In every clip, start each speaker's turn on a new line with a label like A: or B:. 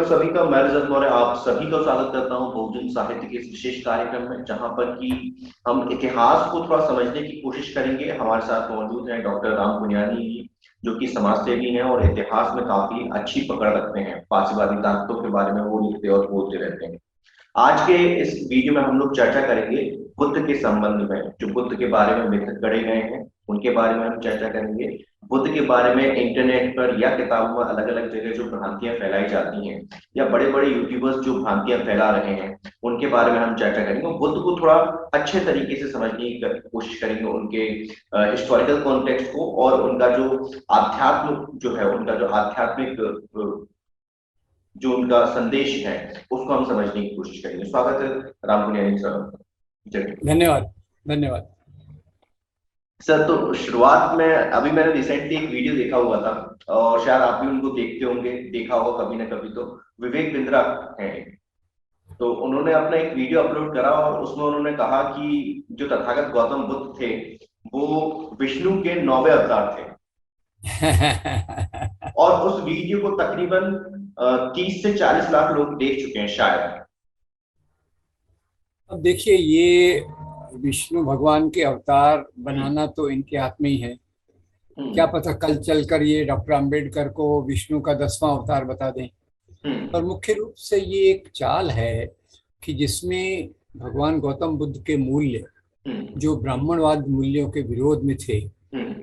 A: सभी का, मैं रजत मौर्य आप सभी का स्वागत करता हूं बहुजन साहित्य के इस विशेष कार्यक्रम में, जहां पर कि हम इतिहास को थोड़ा समझने की कोशिश करेंगे। हमारे साथ मौजूद हैं डॉक्टर राम पुनियानी जी, जो कि समाज सेवी हैं और इतिहास में काफी अच्छी पकड़ रखते हैं। फासिवादी ताकतों के बारे में वो लिखते और बोलते रहते हैं। आज के इस वीडियो में हम लोग चर्चा करेंगे बुद्ध के संबंध में, जो बुद्ध के बारे में मिथ गढ़े गए हैं उनके बारे में हम चर्चा करेंगे। बुद्ध के बारे में इंटरनेट पर या किताबों में अलग अलग जगह जो भ्रांतियां फैलाई जाती हैं, या बड़े बड़े यूट्यूबर्स जो भ्रांतियां फैला रहे हैं, उनके बारे में हम चर्चा करेंगे। बुद्ध को थोड़ा अच्छे तरीके से समझने की कोशिश करेंगे, उनके हिस्टोरिकल कॉन्टेक्स्ट को, और उनका जो आध्यात्म जो है, उनका जो आध्यात्मिक जो उनका संदेश है, उसको हम समझने की कोशिश करेंगे। स्वागत है राम पुनियानी सर। जय।
B: धन्यवाद। धन्यवाद।
A: सर, तो शुरुआत में अभी मैंने रिसेंटली एक वीडियो देखा हुआ था, और शायद आप भी उनको देखते होंगे, देखा होगा कभी ना कभी। तो विवेक बिंद्रा है, तो उन्होंने अपना एक वीडियो अपलोड करा और उसमें उन्होंने कहा कि जो तथागत गौतम बुद्ध थे वो विष्णु के 9वें अवतार थे। और उस वीडियो को तकरीबन 30 से 40 लाख लोग देख चुके हैं शायद।
B: अब देखिए, ये विष्णु भगवान के अवतार बनाना तो इनके हाथ में ही है। क्या
A: हम्म।
B: पता कल चलकर ये डॉक्टर अंबेडकर को विष्णु का 10वां अवतार बता दें।
A: हम्म।
B: पर मुख्य रूप से ये एक चाल है कि जिसमें भगवान गौतम बुद्ध के मूल्य,
A: हम्म।
B: जो ब्राह्मणवाद मूल्यों के विरोध में थे,
A: हम्म।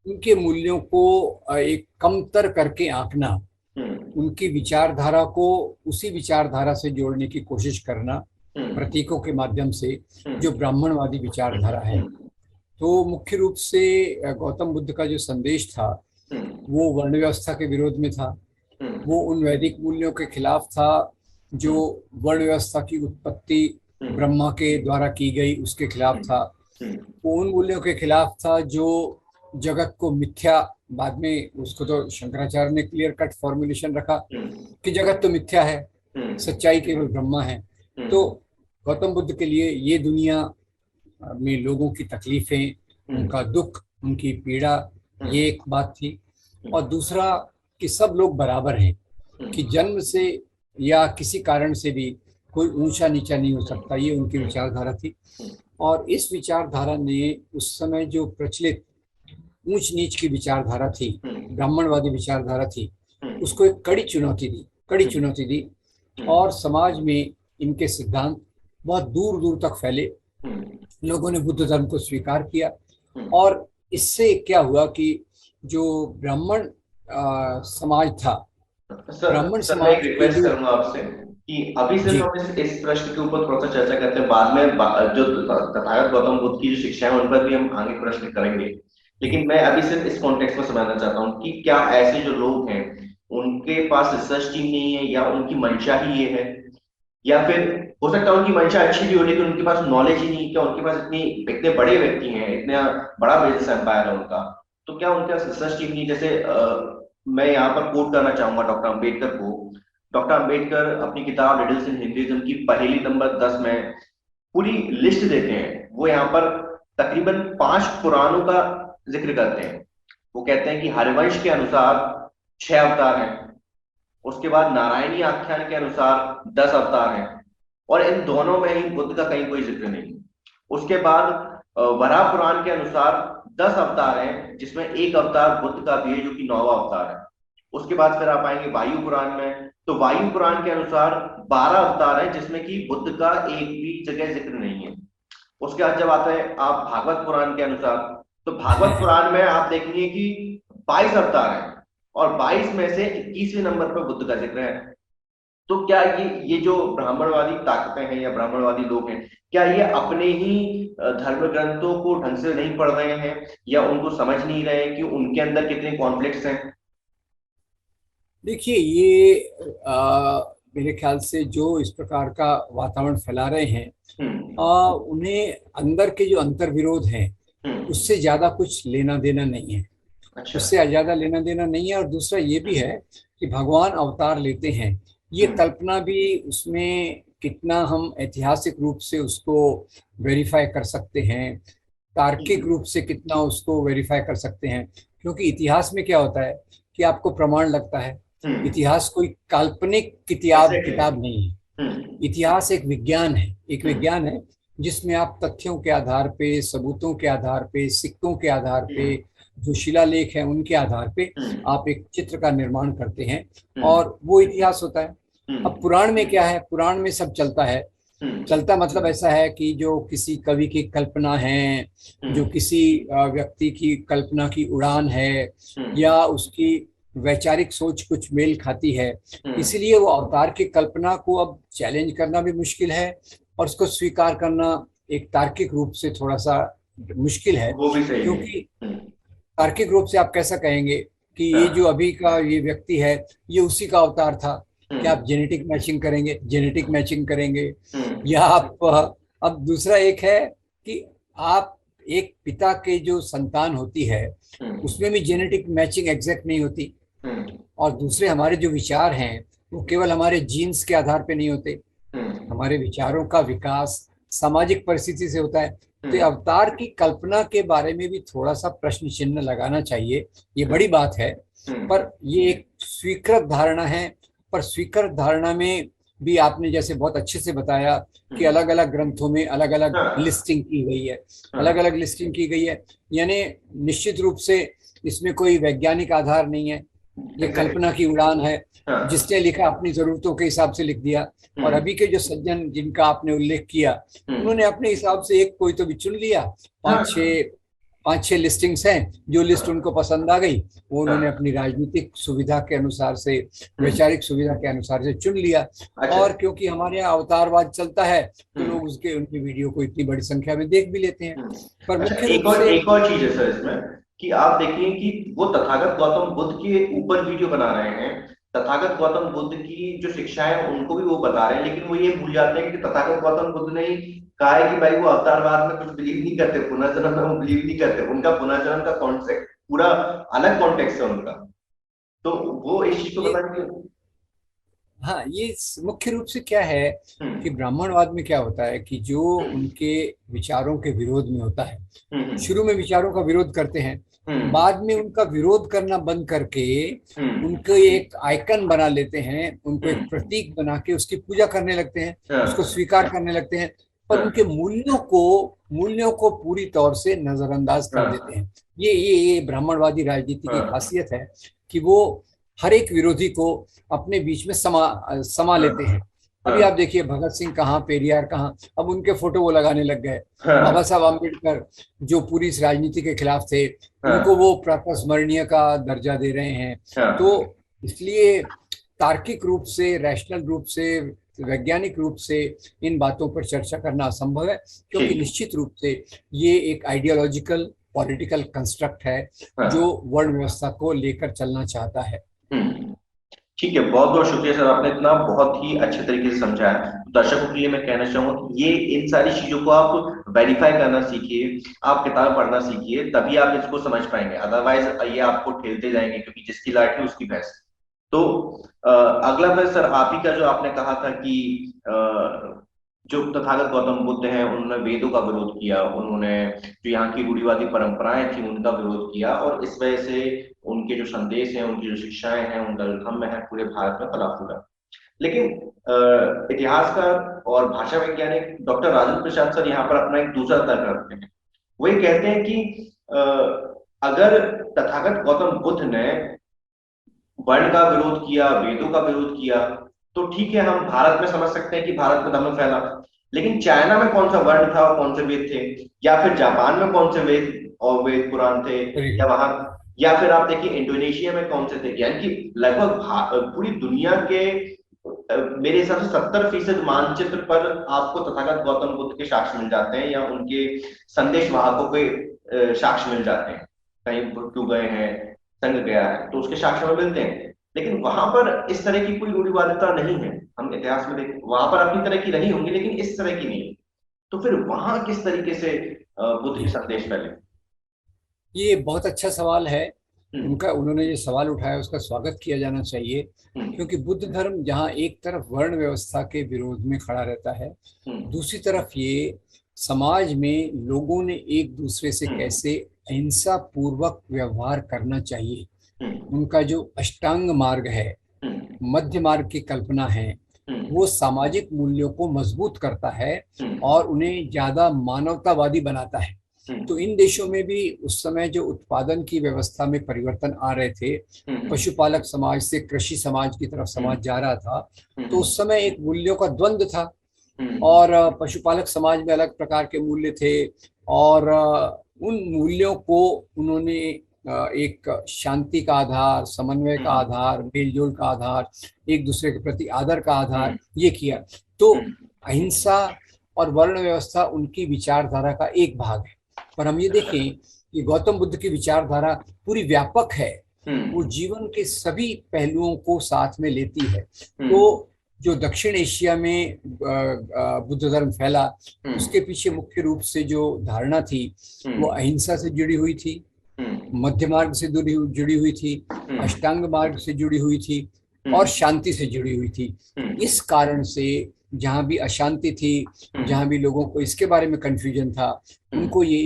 B: उनके मूल्यों को एक कमतर करके आंकना,
A: हम्म।
B: उनकी विचारधारा को उसी विचारधारा से जोड़ने की कोशिश करना
A: हम्म।
B: प्रतीकों के माध्यम से, जो
A: हम्म।
B: ब्राह्मणवादी विचारधारा है।
A: हम्म।
B: तो मुख्य रूप से गौतम बुद्ध का जो संदेश था
A: हम्म।
B: वो वर्ण व्यवस्था के विरोध में था।
A: हम्म।
B: वो उन वैदिक मूल्यों के खिलाफ था जो
A: हम्म।
B: वर्ण व्यवस्था की उत्पत्ति
A: हम्म।
B: ब्रह्मा के द्वारा की गई उसके खिलाफ था।
A: हम्म।
B: वो उन मूल्यों के खिलाफ था जो जगत को मिथ्या, बाद में उसको तो शंकराचार्य ने क्लियर कट फॉर्मुलेशन रखा
A: हम्म।
B: कि जगत तो मिथ्या है,
A: हम्म।
B: सच्चाई केवल ब्रह्मा है। तो
A: हम्म।
B: गौतम बुद्ध के लिए ये दुनिया में लोगों की तकलीफें, उनका
A: हम्म।
B: दुख, उनकी पीड़ा, ये
A: हम्म।
B: एक बात थी। और
A: हम्म।
B: दूसरा कि सब लोग बराबर हैं, कि
A: हम्म।
B: जन्म से या किसी कारण से भी कोई ऊंचा नीचा नहीं हो सकता, ये उनकी
A: हम्म।
B: विचारधारा थी।
A: हम्म।
B: और इस विचारधारा ने उस समय जो प्रचलित ऊंच नीच की विचारधारा थी,
A: हम्म।
B: ब्राह्मणवादी विचारधारा थी,
A: हम्म।
B: उसको एक कड़ी चुनौती दी, कड़ी
A: हम्म।
B: चुनौती दी।
A: हम्म।
B: और समाज में इनके सिद्धांत बहुत दूर दूर तक फैले।
A: हम्म।
B: लोगों ने बुद्ध धर्म को स्वीकार किया।
A: हम्म।
B: और इससे क्या हुआ कि जो ब्राह्मण समाज था,
A: सर
B: ब्राह्मण
A: सर, मैं एक
B: समाज के
A: रिक्वेस्ट
B: जो,
A: करूंगा आपसे कि अभी सिर्फ
B: जी,
A: हम इस प्रश्न के ऊपर थोड़ा सा चर्चा करते हैं। बाद में जो तथागत गौतम बुद्ध की जो शिक्षा है उन पर भी हम आगे प्रश्न करेंगे।
B: जी,
A: लेकिन मैं अभी सिर्फ इस कॉन्टेक्स्ट में समझना चाहता हूँ कि क्या ऐसे जो लोग हैं उनके पास रिसर्च टीम नहीं है, या उनकी मंशा ही ये है, या फिर हो सकता है उनकी मंशा अच्छी भी हो लेकिन उनके पास नॉलेज ही नहीं। क्या उनके पास इतने बड़े व्यक्ति हैं, इतना बड़ा बिजनेस एम्पायर है उनका, तो क्या उनके पास रिसर्च टीम नहीं? जैसे मैं यहाँ पर कोट करना चाहूंगा डॉक्टर अंबेडकर को। डॉक्टर अंबेडकर अपनी किताब रिडल्स इन हिंदुइज्म की पहेली नंबर 10 में पूरी लिस्ट देते हैं। वो यहाँ पर तकरीबन 5 पुराणों का जिक्र करते हैं। वो कहते हैं कि हरिवंश के अनुसार 6 अवतार हैं, उसके बाद नारायणी आख्यान के अनुसार 10 अवतार हैं, और इन दोनों में ही बुद्ध का कहीं कोई जिक्र नहीं। उसके बाद वराह पुराण के अनुसार 10 अवतार हैं, जिसमें एक अवतार बुद्ध का भी है जो कि 9वां अवतार है। उसके बाद फिर आप आएंगे वायु पुराण में, तो वायु पुराण के अनुसार 12 अवतार हैं, जिसमें कि बुद्ध का एक भी जगह जिक्र नहीं है। उसके बाद जब आते हैं आप भागवत पुराण के अनुसार, तो भागवत पुराण में आप देखेंगे कि 22 अवतार हैं, और 22 में से 21वें नंबर पर बुद्ध का जिक्र है। तो क्या ये जो ब्राह्मणवादी ताकतें हैं या ब्राह्मणवादी लोग हैं, क्या ये अपने ही धर्म ग्रंथों को ढंग से नहीं पढ़ रहे हैं, या उनको समझ नहीं रहे हैं कि उनके अंदर कितने कॉन्फ्लिक्ट्स हैं?
B: देखिए, ये मेरे ख्याल से जो इस प्रकार का वातावरण फैला रहे हैं,
A: हम्म।
B: उन्हें अंदर के जो अंतर्विरोध हैं
A: हम्म।
B: उससे ज्यादा कुछ लेना देना नहीं है।
A: अच्छा।
B: उससे ज्यादा लेना देना नहीं है। और दूसरा ये भी है कि भगवान अवतार लेते हैं, ये
A: हम्म।
B: कल्पना भी उसमें कितना हम ऐतिहासिक रूप से उसको वेरीफाई कर सकते हैं, तार्किक रूप से कितना उसको वेरीफाई कर सकते हैं। क्योंकि इतिहास में क्या होता है कि आपको प्रमाण लगता है, इतिहास कोई काल्पनिक किताब
A: एग्जैक्टली।
B: किताब नहीं है। इतिहास एक विज्ञान है, एक विज्ञान है जिसमें आप तथ्यों के आधार पे, सबूतों के आधार पे, सिक्कों के आधार पे, जो शिलालेख हैं उनके आधार पे आप एक चित्र का निर्माण करते हैं और वो इतिहास होता है। अब पुराण में क्या है, पुराण में सब चलता है। चलता मतलब ऐसा है कि जो किसी कवि की कल्पना है, जो किसी व्यक्ति की कल्पना की उड़ान है, या उसकी वैचारिक सोच कुछ मेल खाती है, इसलिए वो अवतार की कल्पना को अब चैलेंज करना भी मुश्किल है और उसको स्वीकार करना एक तार्किक रूप से थोड़ा सा मुश्किल है।
A: वो भी सही है।
B: क्योंकि तार्किक रूप से आप कैसा कहेंगे कि ये जो अभी का ये व्यक्ति है ये उसी का अवतार था? क्या आप जेनेटिक मैचिंग करेंगे? जेनेटिक मैचिंग करेंगे? या आप अब दूसरा एक है कि आप एक पिता के जो संतान होती है उसमें भी जेनेटिक मैचिंग एग्जैक्ट नहीं होती। और दूसरे हमारे जो विचार हैं वो केवल हमारे जीन्स के आधार पे नहीं होते, हमारे विचारों का विकास सामाजिक परिस्थिति से होता है। तो अवतार की कल्पना के बारे में भी थोड़ा सा प्रश्न चिन्ह लगाना चाहिए। ये बड़ी बात है, पर ये एक स्वीकृत धारणा है। पर स्वीकृत धारणा में भी आपने जैसे बहुत अच्छे से बताया कि अलग अलग ग्रंथों में अलग अलग लिस्टिंग की गई है, अलग अलग लिस्टिंग की गई है। यानी निश्चित रूप से इसमें कोई वैज्ञानिक आधार नहीं है, ये कल्पना की उड़ान है। जिसने लिखा अपनी जरूरतों के हिसाब से लिख दिया। और अभी के जो सज्जन जिनका आपने उल्लेख किया उन्होंने अपने हिसाब से एक कोई तो भी चुन लिया, पांच छह लिस्टिंग्स हैं, जो लिस्ट उनको पसंद आ गई वो उन्होंने अपनी राजनीतिक सुविधा के अनुसार से, वैचारिक सुविधा के अनुसार से चुन लिया। और क्योंकि हमारे यहाँ अवतारवाद चलता है तो लोग उनकी वीडियो को इतनी बड़ी संख्या में देख भी लेते हैं। पर मुख्य
A: एक और चीज है सर इसमें कि आप देखिए कि वो तथागत गौतम बुद्ध के ऊपर वीडियो बना रहे हैं, तथागत गौतम बुद्ध की जो शिक्षाएं हैं उनको भी वो बता रहे हैं, लेकिन वो ये भूल जाते हैं कि तथागत गौतम बुद्ध ने कहा है कि भाई वो अवतारवाद में कुछ बिलीव नहीं करते, पुनर्जन्म में वो बिलीव नहीं करते, उनका पुनर्जन्म का कॉन्सेप्ट पूरा अलग कॉन्टेक्स्ट है उनका। तो वो इस चीज को बताएंगे।
B: हाँ, ये मुख्य रूप से क्या है कि ब्राह्मणवाद में क्या होता है कि जो उनके विचारों के विरोध में होता है, शुरू में विचारों का विरोध करते हैं, बाद में उनका विरोध करना बंद करके उनको एक आइकन बना लेते हैं, उनको एक प्रतीक बना के उसकी पूजा करने लगते हैं, उसको स्वीकार करने लगते हैं, पर उनके मूल्यों को पूरी तौर से नजरअंदाज कर देते हैं। ये ब्राह्मणवादी राजनीति की खासियत है कि वो हर एक विरोधी को अपने बीच में समा लेते हैं। अभी आप देखिए भगत सिंह कहाँ, पेरियार कहाँ, अब उनके फोटो वो लगाने लग गए। बाबा साहब आम्बेडकर जो पूरी इस राजनीति के खिलाफ थे, उनको वो प्रातःस्मरणीय का दर्जा दे रहे हैं। तो इसलिए तार्किक रूप से, रैशनल रूप से, वैज्ञानिक रूप से इन बातों पर चर्चा करना असंभव है, क्योंकि निश्चित रूप से ये एक आइडियोलॉजिकल पॉलिटिकल कंस्ट्रक्ट है जो वर्ण व्यवस्था को लेकर चलना चाहता है।
A: ठीक है, बहुत बहुत शुक्रिया सर, आपने इतना बहुत ही अच्छे तरीके से समझाया। तो दर्शकों के लिए मैं कहना चाहूंगा ये इन सारी चीजों को आप वेरीफाई करना सीखिए, आप किताब पढ़ना सीखिए, तभी आप इसको समझ पाएंगे, अदरवाइज ये आपको ठेलते जाएंगे, क्योंकि जिसकी लाठी उसकी भैंस। तो अगला मैं सर आप ही का जो आपने कहा था कि जो तथागत गौतम बुद्ध हैं उन्होंने वेदों का विरोध किया, उन्होंने जो यहाँ की रूढ़िवादी परंपराएं थी उनका विरोध किया, और इस वजह से उनके जो संदेश हैं, उनकी जो शिक्षाएं हैं, उनका जो धम्म है पूरे भारत में फैला फूला। लेकिन इतिहासकार और भाषा वैज्ञानिक डॉक्टर राजेंद्र प्रसाद सर यहाँ पर अपना एक दूसरा तर्क रखते हैं। वो ये कहते हैं कि अगर तथागत गौतम बुद्ध ने वर्ण का विरोध किया, वेदों का विरोध किया, तो ठीक है, हम भारत में समझ सकते हैं कि भारत में धर्म फैला, लेकिन चाइना में कौन सा वर्ण था और कौन से वेद थे, या फिर जापान में कौन से वेद और वेद पुराण थे, या वहां, या फिर आप देखिए इंडोनेशिया में कौन से थे। यानी कि लगभग पूरी दुनिया के मेरे हिसाब से 70% मानचित्र पर आपको तथागत गौतम बुद्ध के साक्ष्य मिल जाते हैं, या उनके संदेश वाहकों के साक्ष्य मिल जाते हैं। कहीं क्यों गए हैं, संग गया है, तो उसके साक्ष्य में मिलते हैं। लेकिन वहां पर इस तरह की कोई रूढ़िवादिता नहीं है, हम इतिहास में देखें वहां पर अपनी तरह की रही होंगी, लेकिन इस तरह की नहीं। तो फिर वहां किस तरीके से बुद्ध के संदेश फैले?
B: ये बहुत अच्छा सवाल है उन्होंने जो सवाल उठाया उसका स्वागत किया जाना चाहिए, क्योंकि बुद्ध धर्म जहाँ एक तरफ वर्ण व्यवस्था के विरोध में खड़ा रहता है, दूसरी तरफ ये समाज में लोगों ने एक दूसरे से कैसे अहिंसा पूर्वक व्यवहार करना चाहिए, उनका जो अष्टांग मार्ग है मध्य मार्ग की कल्पना है वो सामाजिक मूल्यों को मजबूत करता है और उन्हें ज्यादा मानवतावादी बनाता है। तो इन देशों में भी उस समय जो उत्पादन की व्यवस्था में परिवर्तन आ रहे थे, पशुपालक समाज से कृषि समाज की तरफ समाज जा रहा था, तो उस समय एक मूल्यों का द्वंद्व था और पशुपालक समाज में अलग प्रकार के मूल्य थे और उन मूल्यों को उन्होंने एक शांति का आधार, समन्वय का आधार, मेलजोल का आधार, एक दूसरे के प्रति आदर का आधार ये किया। तो अहिंसा और वर्ण व्यवस्था उनकी विचारधारा का एक भाग है। पर हम ये देखें कि गौतम बुद्ध की विचारधारा पूरी व्यापक है, वो जीवन के सभी पहलुओं को साथ में लेती है। तो जो दक्षिण एशिया में बुद्ध धर्म फैला, उसके पीछे मुख्य रूप से जो धारणा थी वो अहिंसा से जुड़ी हुई थी, मध्य मार्ग से जुड़ी हुई थी, अष्टांग मार्ग से जुड़ी हुई थी और शांति से जुड़ी हुई थी। इस कारण से जहाँ भी अशांति थी, जहाँ भी लोगों को इसके बारे में कंफ्यूजन था, उनको ये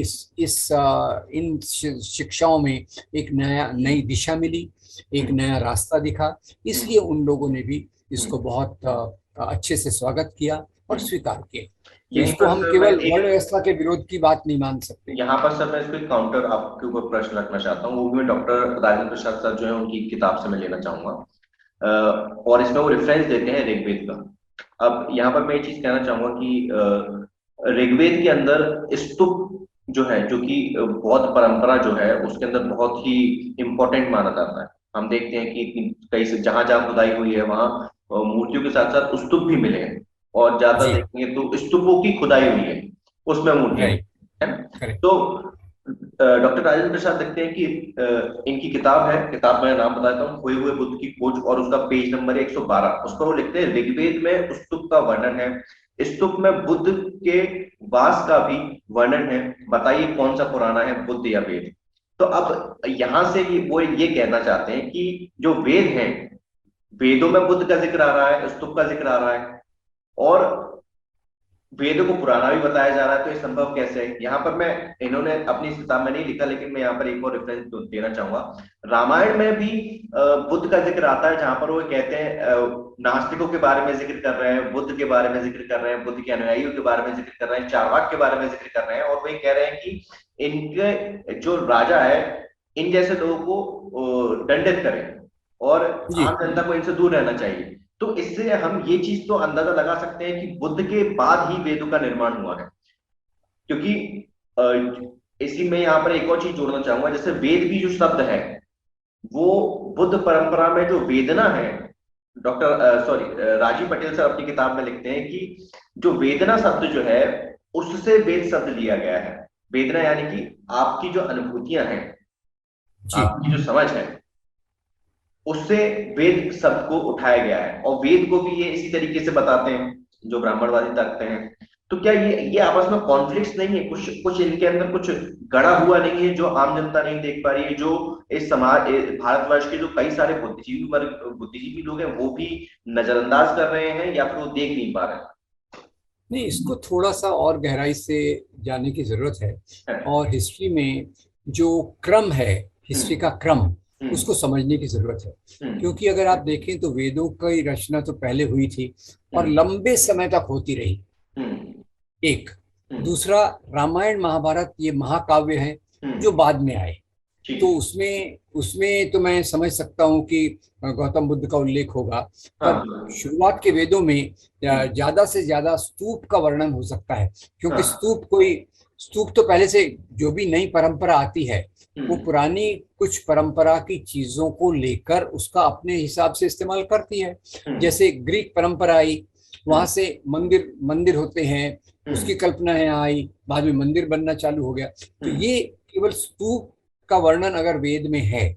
B: इन शिक्षाओं में एक नई दिशा मिली, एक नया रास्ता दिखा। इसलिए उन लोगों ने भी इसको बहुत अच्छे से स्वागत किया और स्वीकार किया। इसको हम केवल वर्ण व्यवस्था के विरोध की बात नहीं मान सकते।
A: यहाँ पर सर मैं इसको काउंटर आपके ऊपर प्रश्न रखना चाहता हूँ, वो भी मैं डॉक्टर राजेंद्र प्रसाद सर जो है उनकी किताब से मैं लेना चाहूंगा और इसमें वो रेफरेंस देते हैं ऋग्वेद का। अब यहाँ पर मैं ये चीज कहना चाहूंगा कि ऋग्वेद के अंदर स्तूप जो है, जो कि बौद्ध परंपरा जो है उसके अंदर बहुत ही इंपॉर्टेंट माना जाता है। हम देखते हैं कि कई से जहां जहां खुदाई हुई है वहां मूर्तियों के साथ साथ स्तूप भी मिले हैं और ज्यादा देखेंगे तो स्तूपों की खुदाई हुई है, उसमें मूर्तियां है ना। तो डॉक्टर राजेंद्र प्रसाद देखते हैं कि इनकी किताब है, किताब में नाम बताता हूँ, खोए हुए बुद्ध की खोज, और उसका पेज नंबर है 112। उस पर वो लिखते हैं ऋग्वेद में स्तूप का वर्णन है, स्तूप में बुद्ध के वास का भी वर्णन है, बताइए कौन सा पुराना है, बुद्ध या वेद। तो अब यहां से वो ये कहना चाहते हैं कि जो वेद हैं, वेदों में बुद्ध का जिक्र आ रहा है, स्तूप का जिक्र आ रहा है और वेदों को पुराना भी बताया जा रहा है, तो ये संभव कैसे है। यहाँ पर मैं, इन्होंने अपनी किताब में नहीं लिखा लेकिन मैं यहाँ पर एक और रेफरेंस देना चाहूंगा। रामायण में भी बुद्ध का जिक्र आता है, जहां पर वो कहते हैं नास्तिकों के बारे में जिक्र कर रहे हैं, बुद्ध के बारे में जिक्र कर रहे हैं, बुद्ध के अनुयायियों के बारे में जिक्र कर रहे हैं, चारवाक के बारे में जिक्र कर रहे हैं और वही कह रहे हैं कि इनके जो राजा है इन जैसे लोगों को दंडित करें और आम जनता को इनसे दूर रहना चाहिए। तो इससे हम ये चीज तो अंदाजा लगा सकते हैं कि बुद्ध के बाद ही वेदों का निर्माण हुआ है, क्योंकि इसी में यहाँ पर एक और चीज जोड़ना चाहूंगा, जैसे वेद भी जो शब्द है वो बुद्ध परंपरा में जो वेदना है, डॉक्टर राजीव पटेल सर अपनी किताब में लिखते हैं कि जो वेदना शब्द जो है उससे वेद शब्द लिया गया है। वेदना यानी कि आपकी जो अनुभूतियां हैं, आपकी जो समझ है, उससे वेद शब्द को उठाया गया है और वेद को भी ये इसी तरीके से बताते हैं जो ब्राह्मणवादी तर्क हैं। तो क्या ये आपस में कॉन्फ्लिक्ट्स नहीं है, कुछ इनके अंदर कुछ गड़ा हुआ नहीं है जो आम जनता नहीं देख पा रही है, जो इस समाज भारतवर्ष के जो कई सारे बुद्धिजीवी लोग हैं वो भी नजरअंदाज कर रहे हैं या फिर वो देख नहीं पा रहे हैं?
B: नहीं, इसको थोड़ा सा और गहराई से जानने की जरूरत है और हिस्ट्री में जो क्रम है, हिस्ट्री का क्रम, उसको समझने की जरूरत है। क्योंकि अगर आप देखें तो वेदों की रचना तो पहले हुई थी और लंबे समय तक होती रही, एक। दूसरा, रामायण महाभारत ये महाकाव्य हैं जो बाद में आए, तो उसमें तो मैं समझ सकता हूँ कि गौतम बुद्ध का उल्लेख होगा, पर शुरुआत के वेदों में ज्यादा से ज्यादा स्तूप का वर्णन हो सकता है, क्योंकि स्तूप तो पहले से जो भी नई परंपरा आती है वो पुरानी कुछ परंपरा की चीजों को लेकर उसका अपने हिसाब से इस्तेमाल करती है। जैसे ग्रीक परंपरा आई, वहां से मंदिर होते हैं, उसकी कल्पना यहाँ आई, बाद में मंदिर बनना चालू हो गया। तो ये केवल स्तूप का वर्णन अगर वेद में है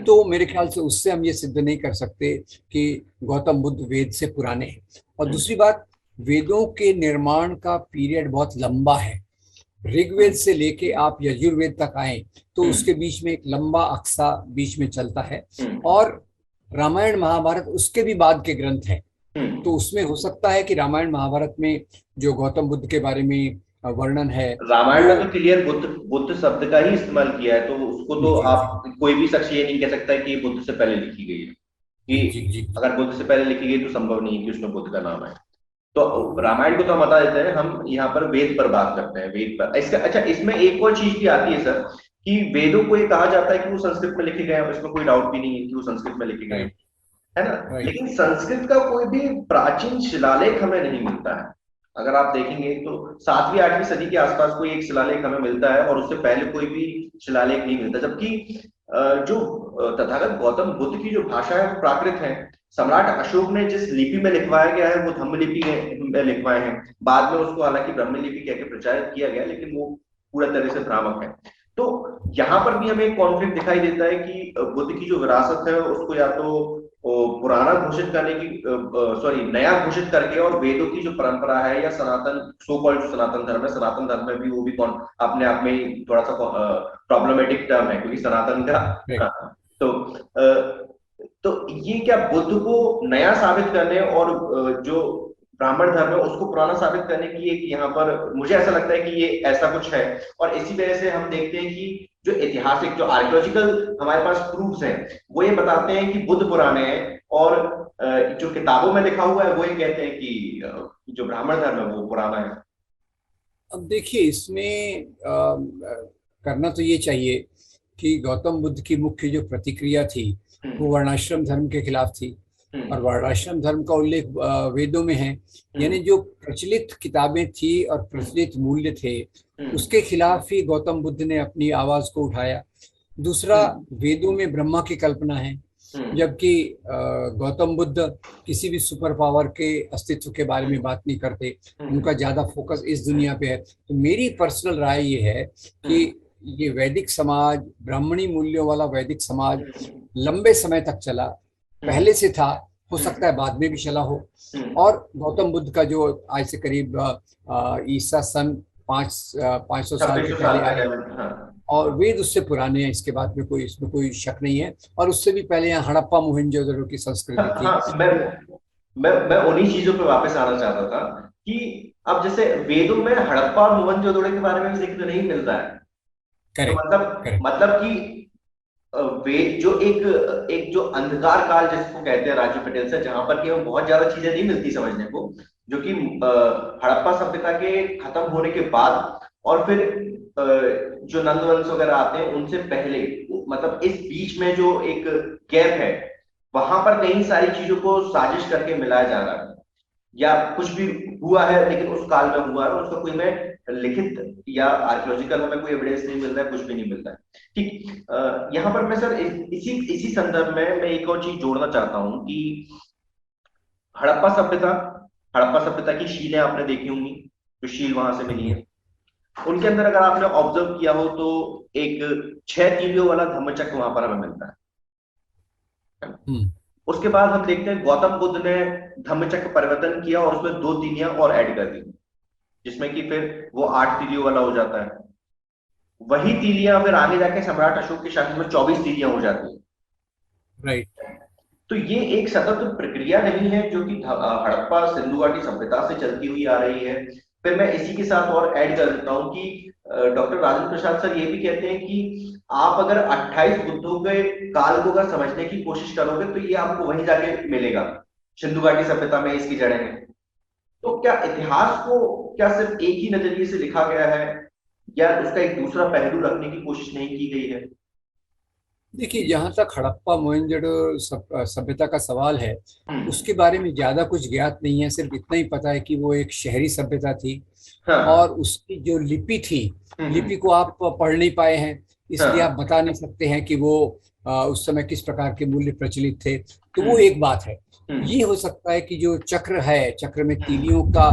B: तो मेरे ख्याल से उससे हम ये सिद्ध नहीं कर सकते कि गौतम बुद्ध वेद से पुराने हैं। और दूसरी बात, वेदों के निर्माण का पीरियड बहुत लंबा है। ऋग्वेद से लेके आप यजुर्वेद तक आए तो उसके बीच में एक लंबा अक्सा बीच में चलता है, और रामायण महाभारत उसके भी बाद के ग्रंथ हैं। तो उसमें हो सकता है कि रामायण महाभारत में जो गौतम बुद्ध के बारे में वर्णन है,
A: रामायण में तो क्लियर बुद्ध शब्द का ही इस्तेमाल किया है, तो उसको तो आप कोई भी शख्स ये नहीं कह सकता कि ये बुद्ध से पहले लिखी गई है। कि
B: जी जी जी।
A: अगर बुद्ध से पहले लिखी गई तो संभव नहीं कि उसमें बुद्ध का नाम है। तो रामायण को तो हम बता देते हैं, हम यहाँ पर वेद पर बात करते हैं, वेद पर इसका। अच्छा, इसमें एक और चीज भी आती है सर, कि वेदों को ये कहा जाता है कि वो संस्कृत में लिखे गए हैं, इसमें कोई डाउट भी नहीं है कि वो संस्कृत में लिखे गए हैं,
B: राइट
A: है ना।
B: राइट।
A: लेकिन संस्कृत का कोई भी प्राचीन शिलालेख हमें नहीं मिलता है। अगर आप देखेंगे तो 7वीं 8वीं सदी के आसपास कोई एक शिलालेख हमें मिलता है, और उससे पहले कोई भी शिलालेख नहीं मिलता। जबकि जो तथागत गौतम बुद्ध की जो भाषा है वो प्राकृत है। सम्राट अशोक ने जिस लिपि में लिखवाया गया है वो धम्म लिपि में लिखवाए हैं। बाद में उसको हालांकि ब्रह्म लिपि कह के प्रचारित किया गया, लेकिन वो पूरा तरह से भ्रामक है। तो यहाँ पर भी हमें एक कॉन्फ्लिक्ट दिखाई देता है कि बुद्ध की जो विरासत है उसको या तो पुराना घोषित करने की, सॉरी, नया घोषित करके, और वेदों की जो परंपरा है या सनातन, सो कॉल्ड सनातन धर्म है, सनातन धर्म में भी वो भी कौन अपने आप में ही थोड़ा सा प्रॉब्लमेटिक टर्म है, क्योंकि सनातन का
B: राइट।
A: तो तो ये क्या बुद्ध को नया साबित करने और जो ब्राह्मण धर्म है उसको पुराना साबित करने की एक यहाँ पर मुझे ऐसा लगता है कि ये ऐसा कुछ है। और इसी वजह से हम देखते हैं कि जो ऐतिहासिक, जो आर्कियोलॉजिकल हमारे पास प्रूफ्स हैं, वो ये बताते हैं कि बुद्ध पुराने हैं, और जो किताबों में लिखा हुआ है वो ये कहते हैं कि जो ब्राह्मण धर्म है वो पुराना है।
B: अब देखिए इसमें करना तो ये चाहिए कि गौतम बुद्ध की मुख्य जो प्रतिक्रिया थी वो
A: हम्म।
B: वर्णाश्रम धर्म के खिलाफ थी। और
A: हम्म।
B: वर्णाश्रम धर्म का उल्लेख वेदों में है।
A: हम्म।
B: यानी जो प्रचलित किताबें थी और प्रचलित मूल्य थे
A: हम्म।
B: उसके खिलाफ ही गौतम बुद्ध ने अपनी आवाज को उठाया। दूसरा,
A: हम्म।
B: वेदों में ब्रह्मा की कल्पना है,
A: हम्म।
B: जबकि गौतम बुद्ध किसी भी सुपर पावर के अस्तित्व के बारे में
A: हम्म।
B: बात नहीं करते।
A: हम्म।
B: उनका ज्यादा फोकस इस दुनिया पे है। तो मेरी पर्सनल राय ये है कि
A: हम्म।
B: ये वैदिक समाज, ब्राह्मणी मूल्यों वाला वैदिक समाज
A: हम्म।
B: लंबे समय तक चला,
A: हम्म।
B: पहले से था, हो सकता
A: हम्म।
B: है बाद में भी चला हो।
A: हम्म।
B: और गौतम बुद्ध का जो आज से करीब ईसा सन 500 साल के
A: 2600 साल
B: पहले आए,
A: पहले, हाँ।
B: और वेद उससे पुराने हैं, इसके बाद में कोई, इसमें कोई शक नहीं है। और उससे भी पहले यहाँ हड़प्पा मोहनजोदड़ो की संस्कृति थी।
A: हाँ, मैं उन्हीं चीजों पे वापस आना चाहता था कि अब जैसे वेदों में हड़प्पा और मोहनजोदड़ो के बारे में भी जिक्र नहीं मिलता है। तो
B: करेक्ट करेक्ट।
A: मतलब कि वे जो एक एक जो अंधकार काल जिसको कहते हैं राजू पटेल से, जहां पर कि हमें बहुत ज्यादा चीजें नहीं मिलती समझने को, जो कि हड़प्पा सभ्यता के खत्म होने के बाद, और फिर जो नंद वंश वगैरह आते हैं उनसे पहले, मतलब इस बीच में जो एक गैप है, वहां पर कई सारी चीजों को साजिश करके मिलाया जा रहा है, या कुछ भी हुआ है लेकिन उस काल में हुआ है, और उसका कोई में लिखित या आर्कियोलॉजिकल हमें कोई एविडेंस नहीं मिल रहा है, कुछ भी नहीं मिलता है। ठीक, यहाँ पर मैं सर इसी इसी संदर्भ में मैं एक और चीज जोड़ना चाहता हूँ कि हड़प्पा सभ्यता, हड़प्पा सभ्यता की शीलें आपने देखी होंगी, जो शील वहां से मिली
B: जी।
A: है, उनके अंदर अगर आपने ऑब्जर्व किया हो तो एक 6 तीलियों वाला धम्मचक्र वहां पर हमें मिलता है।
B: हम्म।
A: उसके बाद हम देखते हैं गौतम बुद्ध ने धम्मचक्र परिवर्तन किया और उसमें 2 तीलियां और ऐड कर दी, जिसमें कि फिर वो 8 तीलियों वाला हो जाता है। वही तीलियां फिर आगे जाके सम्राट अशोक के शासन में 24 तीलियां हो जाती है।
B: राइट।
A: तो ये एक सतत प्रक्रिया नहीं है जो कि हड़प्पा सिंधु घाटी सभ्यता से चलती हुई आ रही है। फिर मैं इसी के साथ और ऐड कर देता हूँ कि डॉक्टर राजेंद्र प्रसाद सर ये भी कहते हैं कि आप अगर 28 बुद्धों के काल को अगर समझने की कोशिश करोगे तो ये आपको वहीं जाके मिलेगा, सिंधु घाटी सभ्यता में इसकी जड़ें हैं। तो क्या इतिहास को क्या सिर्फ एक ही नजरिए से लिखा गया है, या उसका एक दूसरा पहलू रखने की कोशिश नहीं की गई है?
B: देखिए, जहाँ तक हड़प्पा मोहनजोदड़ो सभ्यता का सवाल है,
A: हम्म।
B: उसके बारे में ज्यादा कुछ ज्ञात नहीं है। सिर्फ इतना ही पता है कि वो एक शहरी सभ्यता थी,
A: हाँ।
B: और उसकी जो लिपि थी,
A: हम्म।
B: लिपि को आप पढ़ नहीं पाए हैं, इसलिए आप
A: हाँ।
B: बता नहीं सकते हैं कि वो उस समय किस प्रकार के मूल्य प्रचलित थे। तो वो
A: हम्म।
B: एक बात है।
A: हम्म।
B: ये हो सकता है कि जो चक्र है, चक्र में
A: हम्म।
B: तीलियों का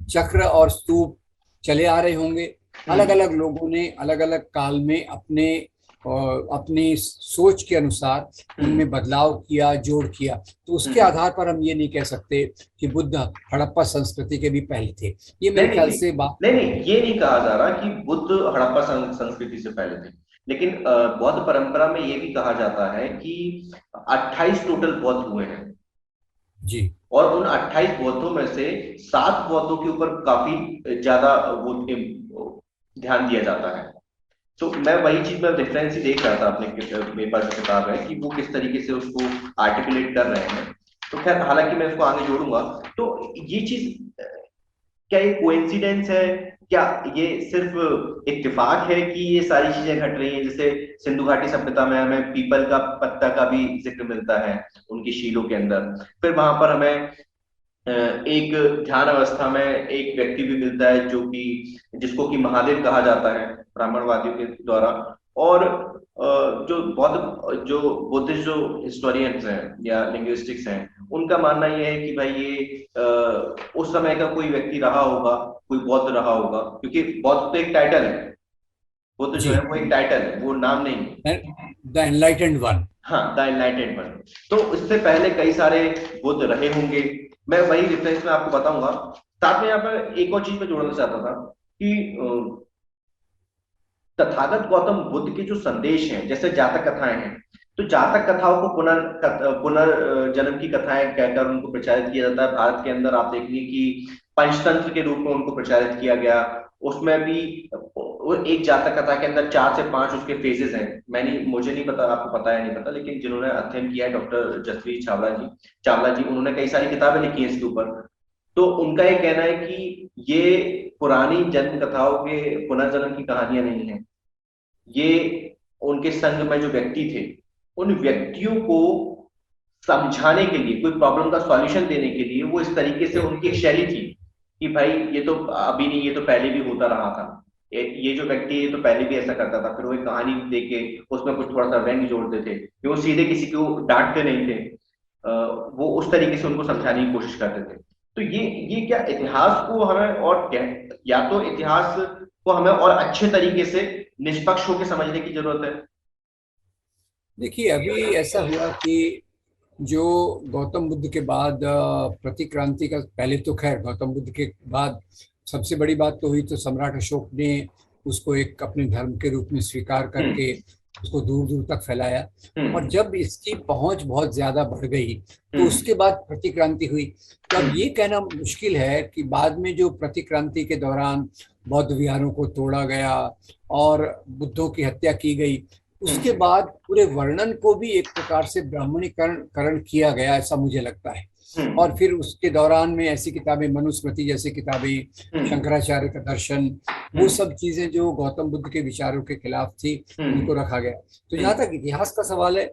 B: चक्र और स्तूप चले आ रहे होंगे। अलग
A: हम्म।
B: अलग लोगों ने अलग अलग काल में अपने अपनी सोच के अनुसार
A: हम्म।
B: उनमें बदलाव किया, जोड़ किया। तो उसके
A: हम्म।
B: आधार पर हम ये नहीं कह सकते कि बुद्ध हड़प्पा संस्कृति के भी पहले थे। ये
A: नहीं
B: मेरे
A: नहीं
B: ख्याल
A: नहीं
B: से बात।
A: नहीं नहीं, ये नहीं कहा जा रहा कि बुद्ध हड़प्पा संस्कृति से पहले थे। लेकिन बौद्ध परंपरा में ये भी कहा जाता है कि 28 टोटल बौद्ध हुए हैं,
B: जी।
A: और उन 28 बौद्धों में से 7 बौद्धों के ऊपर काफी ज्यादा वो ध्यान दिया जाता है। तो मैं वही चीज में रेफरेंस ही देख रहा था अपने मेरे पास जो किताब है कि वो किस तरीके से उसको आर्टिकुलेट कर रहे हैं। तो खैर हालांकि मैं उसको आगे जोड़ूंगा। तो ये चीज क्या ये कोइंसिडेंस है, क्या ये सिर्फ इत्तेफाक है कि ये सारी चीजें घट रही हैं? जैसे सिंधु घाटी सभ्यता में हमें पीपल का पत्ता का भी जिक्र मिलता है उनकी शीलों के अंदर। फिर वहां पर हमें एक ध्यान अवस्था में एक व्यक्ति भी मिलता है जो कि जिसको कि महादेव कहा जाता है ब्राह्मणवादियों के द्वारा। और जो बुद्धिस्ट जो हिस्टोरियंस हैं या लिंग्विस्टिक्स हैं, उनका मानना ये है कि भाई ये उस समय का कोई व्यक्ति रहा होगा, कोई बौद्ध रहा होगा, क्योंकि बौद्ध तो एक टाइटल है, बुद्ध जो
B: जी,
A: है वो एक टाइटल है, वो नाम नहीं है।
B: The enlightened one.
A: हाँ, द एनलाइटेंड वन। तो इससे पहले कई सारे बुद्ध रहे होंगे। मैं वही रेफरेंस में आपको बताऊंगा। साथ में यहाँ पर एक और चीज मैं जोड़ना चाहता था कि तथागत गौतम बुद्ध के जो संदेश हैं, जैसे जातक कथाएं हैं, तो जातक कथाओं को पुनर्जन्म की कथाएं कहकर उनको प्रचारित किया जाता है। भारत के अंदर आप देखेंगे कि पंचतंत्र के रूप में उनको प्रचारित किया गया। उसमें भी वो एक जातक कथा के अंदर 4 से 5 उसके फेजेस हैं। मुझे नहीं पता, आपको पता है नहीं पता, लेकिन जिन्होंने अध्ययन किया है डॉक्टर जसवीर चावला जी उन्होंने कई सारी किताबें लिखी हैं इसके ऊपर। तो उनका ये कहना है कि ये पुरानी जन्म कथाओं के पुनर्जन्म की कहानियां नहीं है। ये उनके संग में जो व्यक्ति थे, उन व्यक्तियों को समझाने के लिए, कोई प्रॉब्लम का सॉल्यूशन देने के लिए, वो इस तरीके से उनकी एक शैली थी कि भाई ये तो अभी नहीं, ये तो पहले भी होता रहा था। ये जो व्यक्ति है ये तो पहले भी ऐसा करता था। फिर वो एक कहानी देके उसमें कुछ थोड़ा सा व्यंग्य जोड़ते थे कि वो सीधे किसी को डांटते नहीं थे। वो उस तरीके से उनको समझाने की कोशिश करते थे। तो ये क्या इतिहास को हमें और या तो इतिहास को हमें और अच्छे तरीके से निष्पक्ष होकर समझने की जरूरत है।
B: देखिए, अभी ऐसा हुआ कि जो गौतम बुद्ध के बाद प्रतिक्रांति का, पहले तो खैर गौतम बुद्ध के बाद सबसे बड़ी बात तो हुई तो सम्राट अशोक ने उसको एक अपने धर्म के रूप में स्वीकार करके
A: हम्म।
B: उसको दूर दूर तक फैलाया। और
A: हम्म।
B: जब इसकी पहुंच बहुत ज्यादा बढ़ गई तो
A: हम्म।
B: उसके बाद प्रतिक्रांति हुई। तो अब ये कहना मुश्किल है कि बाद में जो प्रतिक्रांति के दौरान बौद्ध विहारों को तोड़ा गया और बुद्धों की हत्या की गई, उसके
A: हम्म।
B: बाद पूरे वर्णन को भी एक प्रकार से ब्राह्मणीकरण करण किया गया, ऐसा मुझे लगता है। और
A: हम्म।
B: फिर उसके दौरान में ऐसी किताबें, मनुस्मृति जैसी किताबें,
A: हम्म।
B: शंकराचार्य का दर्शन, वो
A: हम्म।
B: सब चीजें जो गौतम बुद्ध के विचारों के खिलाफ थी, उनको
A: हम्म।
B: रखा गया। तो जहां
A: हम्म।
B: तक इतिहास का सवाल है,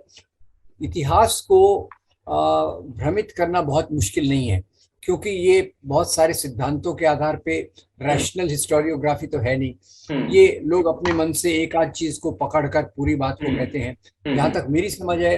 B: इतिहास को भ्रमित करना बहुत मुश्किल नहीं है, क्योंकि ये बहुत सारे सिद्धांतों के आधार पे, रैशनल हिस्टोरियोग्राफी तो है नहीं।
A: हम्म।
B: ये लोग अपने मन से एक आध चीज को पकड़कर पूरी बात को कहते हैं। जहां
A: हम्म।
B: तक मेरी समझ है,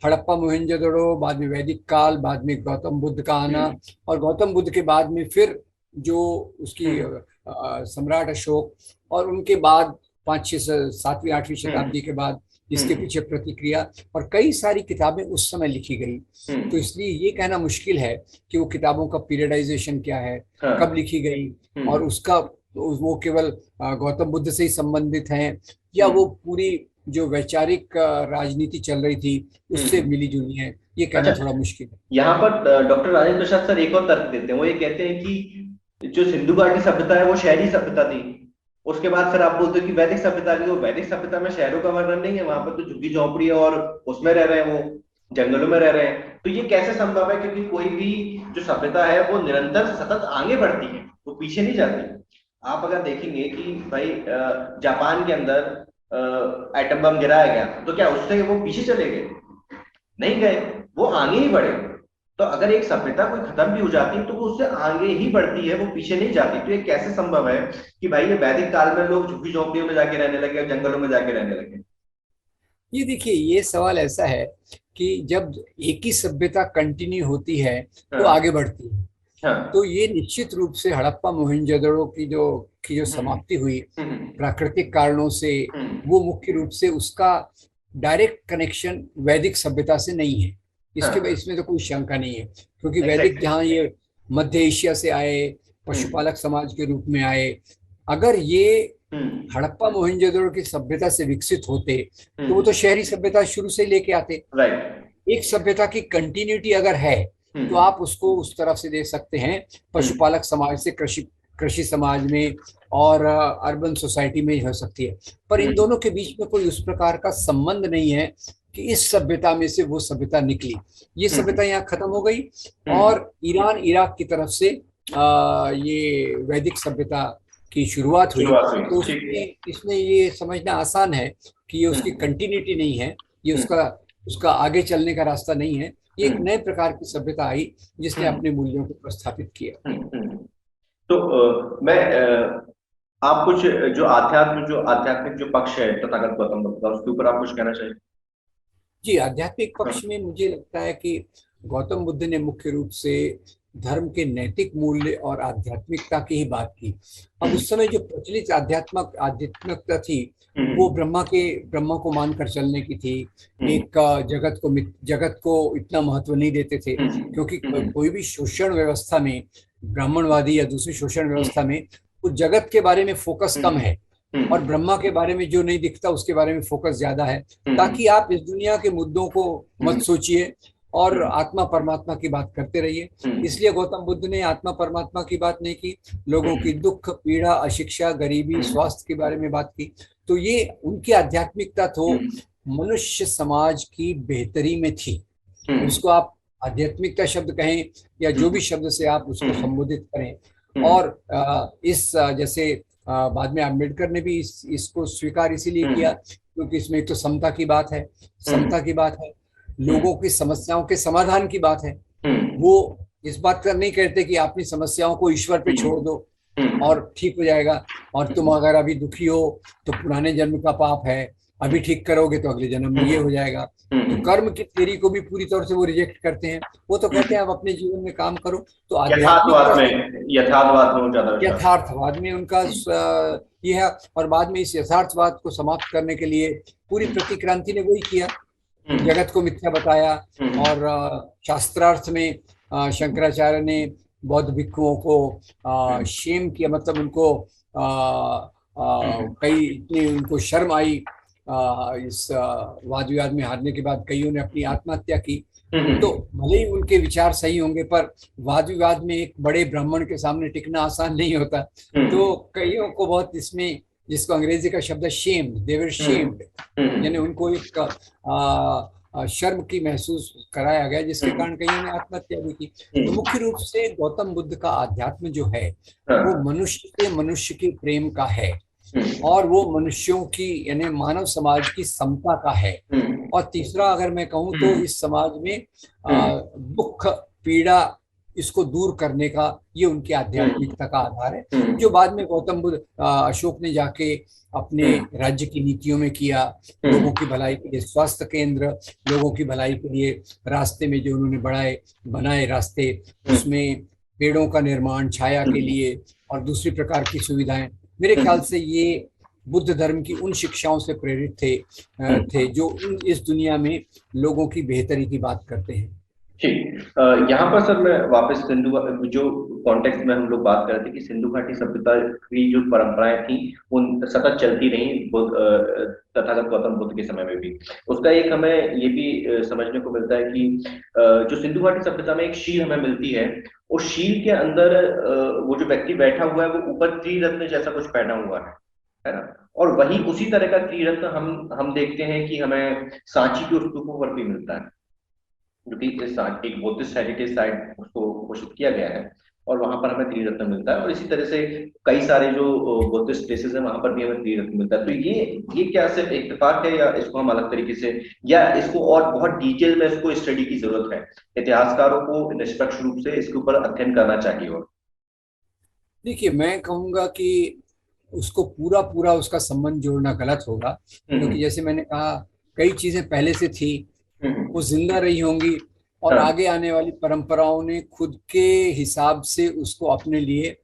B: हड़प्पा मोहनजोदड़ो, बाद में वैदिक काल, बाद में गौतम बुद्ध का आना,
A: हम्म।
B: और गौतम बुद्ध के बाद में फिर जो उसकी
A: हम्म।
B: सम्राट अशोक, और उनके बाद 5, 6, 7वीं 8वीं शताब्दी
A: हम्म।
B: के बाद इसके
A: हम्म।
B: पीछे प्रतिक्रिया, और कई सारी किताबें उस समय लिखी गई। तो
A: हम्म।
B: इसलिए ये कहना मुश्किल है कि वो किताबों का पीरियडाइजेशन क्या है, कब
A: हाँ।
B: लिखी गई, और
A: हम्म।
B: उसका वो केवल गौतम बुद्ध से ही संबंधित है, या वो
A: हम्म।
B: पूरी जो वैचारिक राजनीति चल रही थी उससे
A: हम्म।
B: मिली जुली है, ये कहना
A: अच्छा,
B: थोड़ा मुश्किल है।
A: यहाँ पर डॉक्टर राजेंद्र प्रसाद सर एक और तर्क देते हैं। वो ये कहते हैं कि जो सिंधु घाटी सभ्यता है वो शहरी सभ्यता थी। उसके बाद फिर आप बोलते हो कि वैदिक सभ्यता की, वो वैदिक सभ्यता में शहरों का वर्णन नहीं है, वहां पर तो झुग्गी झोंपड़ी है और उसमें रह रहे हैं, वो जंगलों में रह रहे हैं। तो ये कैसे संभव है? क्योंकि कोई भी जो सभ्यता है वो निरंतर सतत आगे बढ़ती है, वो पीछे नहीं जाती। आप अगर देखेंगे कि भाई जापान के अंदर एटम बम गिराया गया, तो क्या उससे वो पीछे चले गए? नहीं गए, वो आगे ही बढ़े। तो अगर एक सभ्यता कोई खत्म भी हो जाती है तो वो उससे आगे ही बढ़ती है, वो पीछे नहीं जाती। तो ये कैसे संभव है कि भाई ये वैदिक काल में लोग झुग्गी झोंपड़ियों में जाके रहने लगे और जंगलों में जाके रहने लगे?
B: ये देखिए, ये सवाल ऐसा है कि जब एक ही सभ्यता कंटिन्यू होती है तो
A: हाँ।
B: आगे बढ़ती है। तो
A: हाँ।
B: ये निश्चित रूप से हड़प्पा मोहनजोदड़ो की जो
A: हम्म।
B: समाप्ति हुई
A: हम्म।
B: प्राकृतिक कारणों से,
A: हम्म।
B: वो मुख्य रूप से उसका डायरेक्ट कनेक्शन वैदिक सभ्यता से नहीं है।
A: हाँ।
B: इसमें तो कोई शंका नहीं है, क्योंकि वैदिक
A: एग्जैक्टली।
B: जहाँ ये मध्य एशिया से आए,
A: हम्म।
B: पशुपालक समाज के रूप में आए, अगर ये
A: हम्म।
B: हड़प्पा मोहनजोदड़ो की सभ्यता से विकसित होते तो वो
A: हम्म।
B: तो शहरी सभ्यता शुरू से लेके आते।
A: राइट।
B: एक सभ्यता की कंटिन्यूटी अगर है
A: हम्म।
B: तो आप उसको उस तरफ से देख सकते हैं,
A: हम्म।
B: पशुपालक समाज से कृषि कृषि समाज में, और अर्बन सोसाइटी में हो सकती है, पर इन दोनों के बीच में कोई उस प्रकार का संबंध नहीं है कि इस सभ्यता में से वो सभ्यता निकली। ये सभ्यता यहाँ खत्म हो गई और ईरान इराक की तरफ से ये वैदिक सभ्यता की शुरुआत हुई। तो उसमें इसमें ये समझना आसान है कि ये उसकी कंटिन्यूटी नहीं है, ये उसका उसका आगे चलने का रास्ता नहीं है। ये एक नए प्रकार की सभ्यता आई जिसने अपने मूल्यों को प्रस्थापित किया।
A: तो मैं आप कुछ जो आध्यात्मिक जो पक्ष है तथागत गौतम बुद्ध का, उसके ऊपर आप कुछ कहना चाहिए?
B: जी, आध्यात्मिक पक्ष में मुझे लगता है कि गौतम बुद्ध ने मुख्य रूप से धर्म के नैतिक मूल्य और आध्यात्मिकता की ही बात की। अब उस समय जो प्रचलित आध्यात्मिकता थी वो ब्रह्मा को मानकर चलने की थी। एक जगत को इतना महत्व नहीं देते थे, क्योंकि कोई भी शोषण व्यवस्था में, ब्राह्मणवादी या दूसरी शोषण व्यवस्था में, उस जगत के बारे में फोकस कम है और ब्रह्मा के बारे में जो नहीं दिखता उसके बारे में फोकस ज्यादा है, ताकि आप इस दुनिया के मुद्दों को मत सोचिए और आत्मा परमात्मा की बात करते रहिए। इसलिए गौतम बुद्ध ने आत्मा परमात्मा की बात नहीं की, लोगों की दुख पीड़ा, अशिक्षा, गरीबी, स्वास्थ्य के बारे में बात की। तो ये उनकी आध्यात्मिकता तो मनुष्य समाज की बेहतरी में थी। उसको आप आध्यात्मिकता शब्द कहें या जो भी शब्द से आप उसको संबोधित करें। और जैसे बाद में अम्बेडकर ने भी इसको स्वीकार इसीलिए किया क्योंकि इसमें एक तो समता की बात है, लोगों की समस्याओं के समाधान की बात है। वो इस बात का नहीं कहते कि अपनी समस्याओं को ईश्वर पे छोड़ दो और ठीक हो जाएगा, और तुम अगर अभी दुखी हो तो पुराने जन्म का पाप है, अभी ठीक करोगे तो अगले जन्म में ये हो जाएगा। तो कर्म की थ्योरी को भी पूरी तौर से वो रिजेक्ट करते हैं। वो तो कहते हैं आप अपने जीवन में काम करो। तो यथार्थवाद में उनका ये है। और बाद में इस यथार्थवाद को समाप्त करने के लिए पूरी प्रतिक्रांति ने वही किया, जगत को मिथ्या बताया। और शास्त्रार्थ में शंकराचार्य ने बौद्ध भिक्षुओं को शेम किया, मतलब उनको कई इतनी उनको शर्म आई इस वाद विवाद में हारने के बाद कईयों ने अपनी आत्महत्या की। तो भले ही उनके विचार सही होंगे पर वाद विवाद में एक बड़े ब्राह्मण के सामने टिकना आसान नहीं होता। तो कईयों को बहुत इसमें, जिसको अंग्रेजी का शब्द है शेम्ड, दे वर शेम्ड, यानी उनको एक शर्म की महसूस कराया गया, जिसके कारण कईयों ने आत्महत्या भी की। तो मुख्य रूप से गौतम बुद्ध का आध्यात्म जो है वो मनुष्य से मनुष्य के प्रेम का है और वो मनुष्यों की यानी मानव समाज की समता का है। और तीसरा अगर मैं कहूँ तो इस समाज में दुख पीड़ा इसको दूर करने का ये उनकी आध्यात्मिकता का आधार है, जो बाद में गौतम बुद्ध अशोक ने जाके अपने राज्य की नीतियों में किया। लोगों की भलाई के लिए स्वास्थ्य केंद्र, लोगों की भलाई के लिए रास्ते में जो उन्होंने बनाए रास्ते, उसमें पेड़ों का निर्माण छाया के लिए और दूसरी प्रकार की सुविधाएं। मेरे ख्याल से ये बुद्ध धर्म की उन शिक्षाओं से प्रेरित थे जो इस दुनिया में लोगों की बेहतरी की बात करते हैं।
A: ठीक, यहाँ पर सर मैं वापस जो कॉन्टेक्स्ट में हम लोग बात कर रहे थे कि सिंधु घाटी सभ्यता की जो परंपराएं थी वो सतत चलती रही तथागत गौतम बुद्ध के समय में भी। उसका एक हमें ये भी समझने को मिलता है कि जो सिंधु घाटी सभ्यता में एक शील हमें मिलती है, उस शील के अंदर वो जो व्यक्ति बैठा हुआ है वो ऊपर त्रिरत्न जैसा कुछ पहना हुआ है ना। और वही उसी तरह का त्रिरत्न हम देखते हैं कि हमें सांची के स्तूपों पर भी मिलता है, जो कि एक बुद्धिस्ट हेरिटेज साइट उसको घोषित किया गया है और वहां पर हमें त्रिरत्न मिलता है। और इसी तरह से कई सारे जो बुद्धिस्ट प्लेसेस हैं वहां पर भी हमें त्रिरत्न मिलता है। तो ये क्या सिर्फ इत्तेफाक है या इसको हम अलग तरीके से, या इसको और बहुत डिटेल में इसको स्टडी की जरूरत है? इतिहासकारों को निष्पक्ष रूप से इसके ऊपर अध्ययन करना चाहिए। और
B: देखिए, मैं कहूंगा कि उसको पूरा उसका संबंध जोड़ना गलत होगा, क्योंकि जैसे मैंने कहा कई चीजें पहले से थी, वो जिंदा रही होंगी और आगे आने वाली परंपराओं ने खुद के हिसाब से उसको अपने लिए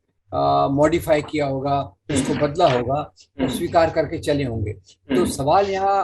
B: मॉडिफाई किया होगा, उसको बदला होगा और स्वीकार करके चले होंगे। तो सवाल यहाँ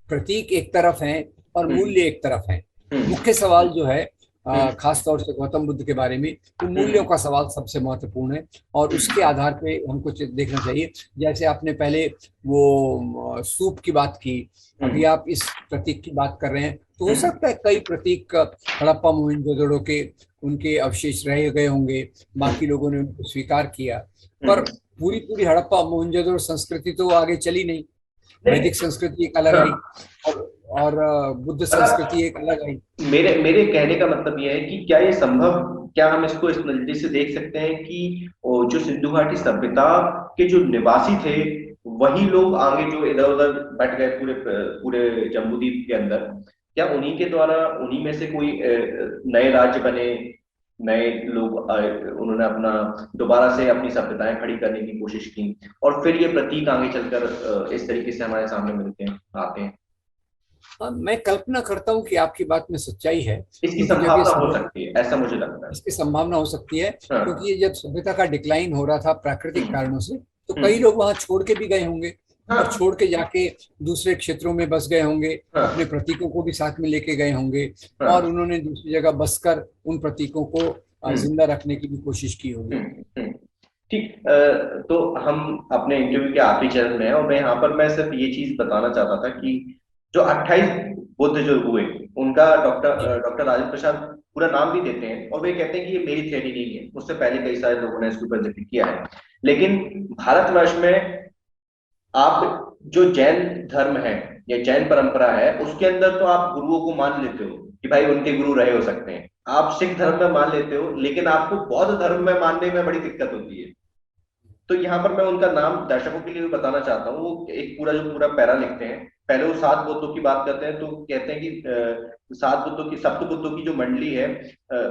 B: प्रतीक एक तरफ है और मूल्य एक तरफ है। मुख्य सवाल जो है खास तौर से गौतम बुद्ध के बारे में, तो मूल्यों का सवाल सबसे महत्वपूर्ण है और उसके आधार पे हमको देखना चाहिए। जैसे आपने पहले वो सूप की बात की, अभी आप इस प्रतीक की बात कर रहे हैं, तो हो सकता है कई प्रतीक हड़प्पा मोहनजोदड़ो के उनके अवशेष रह गए होंगे, बाकी लोगों ने उनको स्वीकार किया, पर पूरी पूरी हड़प्पा मोहनजोदड़ो संस्कृति तो आगे चली नहीं।
A: नहीं।
B: वैदिक संस्कृति एक अलग आई,
A: हाँ,
B: और बुद्ध
A: अगर
B: संस्कृति एक अलग आई।
A: मेरे मेरे कहने का मतलब यह है कि क्या ये संभव, क्या हम इसको इस नजरिए से देख सकते हैं कि जो सिंधु घाटी सभ्यता के जो निवासी थे वही लोग आगे जो इधर उधर बट गए पूरे पूरे जम्बूद्वीप के अंदर, क्या उन्हीं के द्वारा उन्हीं में से कोई नए राज्य बने, नए लोग उन्होंने अपना दोबारा से अपनी सभ्यताएं खड़ी करने की कोशिश की, और फिर ये प्रतीक आगे चलकर इस तरीके से हमारे सामने मिलते हैं, आते हैं।
B: मैं कल्पना करता हूँ कि आपकी बात में सच्चाई है,
A: इसकी
B: क्योंकि जब ये
A: संभावना हो सकती है, ऐसा मुझे लगता है।
B: इसकी संभावना हो सकती है,
A: हाँ।
B: क्योंकि ये जब सभ्यता का डिक्लाइन हो रहा था प्राकृतिक
A: हम्म।
B: कारणों से, तो कई
A: हम्म।
B: लोग वहां छोड़ के भी गए होंगे, और
A: हाँ।
B: छोड़ के जाके दूसरे क्षेत्रों में बस गए होंगे, अपने
A: हाँ।
B: प्रतीकों को भी साथ में लेके गए होंगे, और
A: हाँ।
B: उन्होंने दूसरी जगह बसकर उन प्रतीकों को
A: हम्म।
B: जिंदा रखने की भी कोशिश की होगी।
A: हम्म। हम्म। ठीक। तो हम अपने इंटरव्यू के आखिरी चरण में हैं, और मैं यहाँ पर मैं सिर्फ ये चीज बताना चाहता था कि जो 28 बुद्ध जो हुए, उनका
B: जी।
A: डॉक्टर राजेंद्र प्रसाद पूरा नाम भी देते हैं, और वे कहते हैं कि ये मेरी थ्योरी नहीं है, उससे पहले कई सारे लोगों ने इसके ऊपर जिक्र किया है। लेकिन भारतवर्ष में आप जो जैन धर्म है या जैन परंपरा है, उसके अंदर तो आप गुरुओं को मान लेते हो कि भाई उनके गुरु रहे हो सकते हैं, आप सिख धर्म में मान लेते हो, लेकिन आपको बौद्ध धर्म में मानने में बड़ी दिक्कत होती है। तो यहाँ पर मैं उनका नाम दर्शकों के लिए भी बताना चाहता हूँ। वो एक पूरा जो पूरा पैरा लिखते हैं, पहले वो 7 बुद्धों की बात करते हैं, तो कहते हैं कि 7 बुद्धों की, सप्त बुद्धों की जो मंडली है,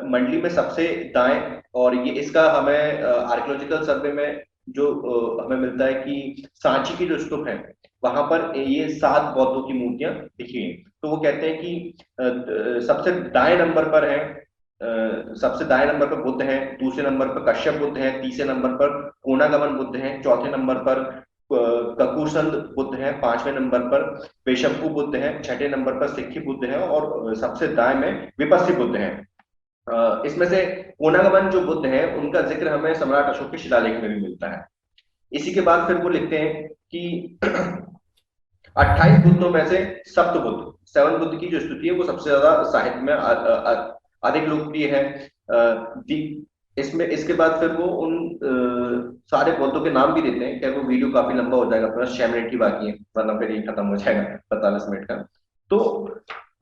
A: मंडली में सबसे दाएं, और ये इसका हमें आर्कियोलॉजिकल सर्वे में जो हमें मिलता है कि सांची की जो स्तूप है, वहां पर ये 7 बौद्धों की मूर्तियां दिखी हैं। तो वो कहते हैं कि सबसे दाएं नंबर पर है, सबसे दाएं नंबर पर बुद्ध हैं, दूसरे नंबर पर कश्यप बुद्ध हैं, तीसरे नंबर पर कोनागमन बुद्ध हैं, चौथे नंबर पर ककुसंद बुद्ध हैं, पांचवें नंबर पर पेशव्कु बुद्ध हैं, छठे नंबर पर सिक्खी बुद्ध हैं, और सबसे दाएं में विपस्सी बुद्ध हैं। इसमें से कोनागमन जो बुद्ध हैं उनका जिक्र हमें सम्राट अशोक के शिलालेख में भी मिलता है। इसी के बाद फिर वो लिखते हैं कि 28 बुद्धों में से सप्त बुद्ध, 7 बुद्ध की जो स्तुति है वो सबसे ज्यादा साहित्य में अधिक लोकप्रिय है। इसमें इसके बाद फिर वो उन सारे बुद्धों के नाम भी देते हैं। क्या वो वीडियो काफी लंबा हो जाएगा, प्लस 6 मिनट की बाकी है, वरना फिर ये खत्म हो जाएगा 45 मिनट का। तो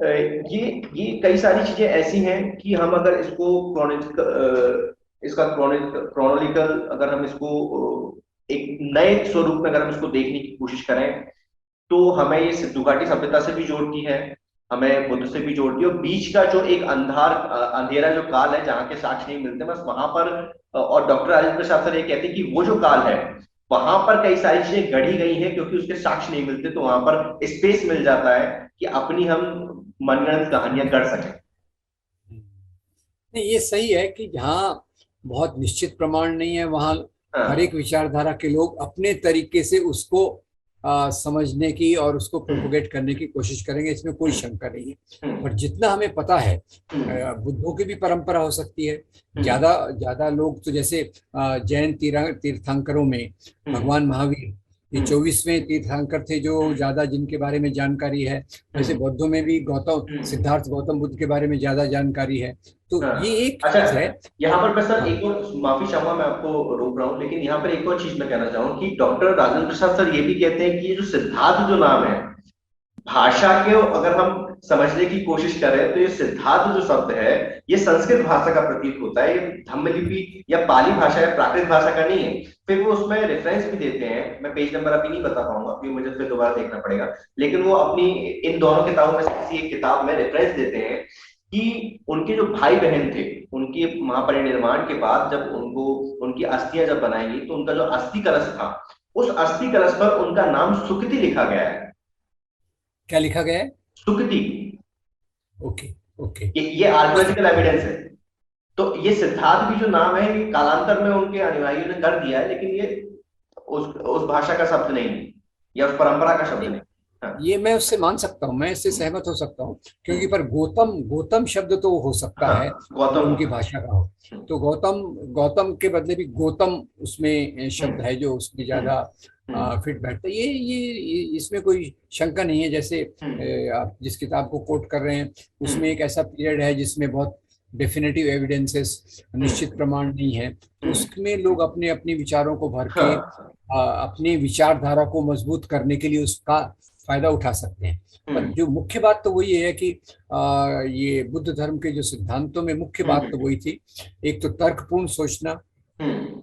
A: ये कई सारी चीजें ऐसी हैं कि हम अगर इसको इसका क्रोनोलिकल अगर हम इसको एक नए स्वरूप में अगर हम इसको देखने की कोशिश करें, तो हमें ये सिंधु घाटी सभ्यता से भी जोड़ती है, हमें बुद्ध से भी जोड़ती है, और बीच का जो एक अंधेरा जो काल है जहाँ के साक्ष्य नहीं मिलते, बस वहां पर और डॉक्टर राजेंद्र प्रसाद सर ये कहते हैं कि वो जो काल है वहां पर कई सारी चीजें गढ़ी गई हैं, क्योंकि उसके साक्ष्य नहीं मिलते, तो वहां पर स्पेस मिल जाता है कि अपनी हम मनगढ़ंत कहानियां कर सकें।
B: नहीं, ये सही है कि जहाँ बहुत निश्चित प्रमाण नहीं है, वहाँ हर
A: हाँ।
B: एक विचारधारा के लोग अपने तरीके से उसको समझने की और उसको
A: हम्म।
B: प्रोपोगेट करने की कोशिश करेंगे, इसमें कोई
A: हम्म।
B: शंका नहीं है।
A: हम्म।
B: पर जितना हमें पता है,
A: हम्म।
B: बुद्धों की भी परंपरा हो सकती है।
A: हम्म।
B: ज्यादा ज्यादा लोग तो जैसे जैन तीर्थंकरों में
A: हम्म।
B: भगवान महावीर ये
A: हम्म।
B: 24वें तीर्थंकर थे, जो ज्यादा जिनके बारे में जानकारी है। वैसे
A: हम्म।
B: बौद्धों में भी गौतम
A: हम्म।
B: सिद्धार्थ गौतम बुद्ध के बारे में ज्यादा जानकारी है। तो
A: हाँ।
B: ये एक
A: अच्छा,
B: चीज है।
A: यहाँ पर मैं सर
B: हाँ।
A: एक और माफी चाहूंगा, मैं आपको रोक रहा हूँ, लेकिन यहाँ पर एक और चीज मैं कहना चाहूंगा कि डॉक्टर राजेंद्र प्रसाद सर ये भी कहते हैं कि ये जो सिद्धार्थ जो नाम है, भाषा के अगर हम समझने की कोशिश करें तो ये सिद्धार्थ जो शब्द है ये संस्कृत भाषा का प्रतीक होता है, ये धम्मलिपि या पाली भाषा या प्राकृत भाषा का नहीं है। फिर वो उसमें रेफरेंस भी देते हैं, मैं पेज नंबर अभी नहीं बता पाऊंगा, अभी मुझे फिर दोबारा देखना पड़ेगा, लेकिन वो अपनी इन दोनों किताबों में से किसी एक किताब में रेफरेंस देते हैं कि उनके जो भाई बहन थे, उनके महापरिनिर्वाण के बाद जब उनको उनकी अस्थियां जब बनाई गई, तो उनका जो अस्थि कलश था, उस अस्थि कलश पर उनका नाम सुकृति लिखा गया है।
B: क्या लिखा गया है?
A: सुकृति।
B: ओके। ओके।
A: ये आर्कियोलॉजिकल एविडेंस है। तो ये सिद्धार्थ भी जो नाम है ये कालांतर में उनके अनुयायियों ने कर दिया है, लेकिन ये उस भाषा का शब्द नहीं है या उस परंपरा का शब्द
B: नहीं,
A: नहीं। हाँ।
B: ये मैं उससे मान सकता हूँ, मैं इससे सहमत हो सकता हूँ, क्योंकि पर गौतम गौतम शब्द तो हो सकता
A: हाँ,
B: है जो
A: गौतम
B: उनकी
A: बुद्ध।
B: भाषा का हो।
A: हम्म।
B: तो गौतम गौतम के बदले भी गौतम उसमें शब्द
A: हम्म।
B: है जो उसकी
A: हम्म।
B: ज्यादा
A: हम्म।
B: फिट बैठता है। ये इसमें कोई शंका नहीं है। जैसे
A: हम्म।
B: आप जिस किताब को कोट कर रहे हैं, उसमें
A: हम्म।
B: एक ऐसा पीरियड है जिसमें बहुत डेफिनेटिव एविडेंसेस, निश्चित प्रमाण नहीं है, तो उसमें लोग अपने अपने विचारों को भर के
A: हाँ।
B: अपनी विचारधारा को मजबूत करने के लिए उसका फायदा उठा सकते हैं। पर जो मुख्य बात तो वही है कि ये बुद्ध धर्म के जो सिद्धांतों में मुख्य बात तो वही थी, एक तो तर्कपूर्ण सोचना,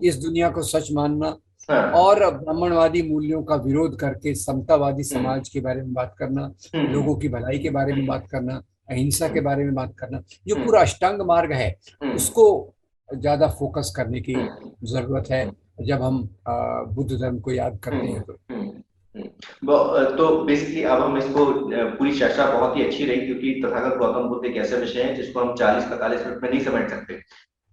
B: इस दुनिया को सच मानना,
A: हाँ।
B: और ब्राह्मणवादी मूल्यों का विरोध करके समतावादी समाज के बारे में बात करना, लोगों की भलाई के बारे में बात करना, अहिंसा के बारे में बात करना, जो पूरा अष्टांग मार्ग है उसको ज्यादा फोकस करने की जरूरत है जब हम बुद्ध धर्म को याद करते हैं तो।
A: तो बेसिकली अब हम इसको पूरी चर्चा बहुत ही अच्छी रही, क्योंकि तथागत गौतम बुद्ध एक ऐसे विषय है जिसको हम 40-45 मिनट में नहीं समझ सकते।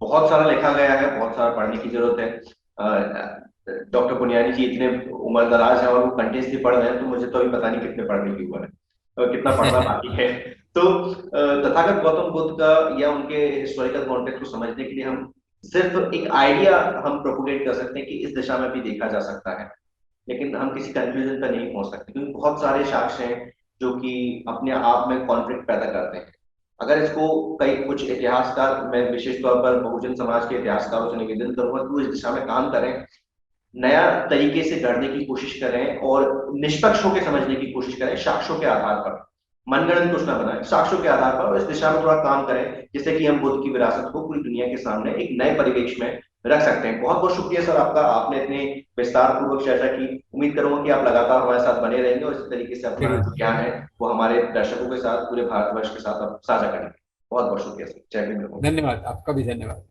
A: बहुत सारा लिखा गया है, बहुत सारा पढ़ने की जरूरत है। डॉक्टर पुनियानी जी इतने उम्र दराज है और वो कंटिन्यूसली पढ़ रहे हैं, तो मुझे तो अभी पता नहीं कितने पढ़ने की उम्र है और कितना पढ़ना बाकी है। तो तथागत गौतम बुद्ध का या उनके हिस्टोरिकल कॉन्टेक्स्ट को समझने के लिए हम सिर्फ एक आइडिया हम प्रोपोगेट कर सकते हैं कि इस दिशा में भी देखा जा सकता है, लेकिन हम किसी कंक्लूजन पर नहीं पहुंच सकते, क्योंकि बहुत सारे साक्ष्य हैं जो कि अपने आप में कॉन्फ्लिक्ट पैदा करते हैं। अगर इसको कई कुछ इतिहासकार, मैं विशेष तौर पर बहुजन समाज के इतिहासकारों से निवेदन करूंगा कि वो इस दिशा में काम करें, नया तरीके से गढ़ने की कोशिश करें और निष्पक्ष होकर समझने की कोशिश करें, साक्ष्यों के आधार पर, मनगढ़ंत कुछ ना बनाए, साक्ष्यों के आधार पर, और इस दिशा में थोड़ा काम करें जिससे कि हम बुद्ध की विरासत को पूरी दुनिया के सामने एक नए परिवेश में रख सकते हैं। बहुत बहुत शुक्रिया सर आपका, आपने इतने विस्तार पूर्वक चर्चा की। उम्मीद करूंगा कि आप लगातार हमारे साथ बने रहेंगे और इस तरीके से अपना जो ज्ञान है वो हमारे दर्शकों के साथ, पूरे भारतवर्ष के साथ आप साझा करेंगे। बहुत बहुत शुक्रिया सर, जय भीम।
B: धन्यवाद, आपका भी धन्यवाद।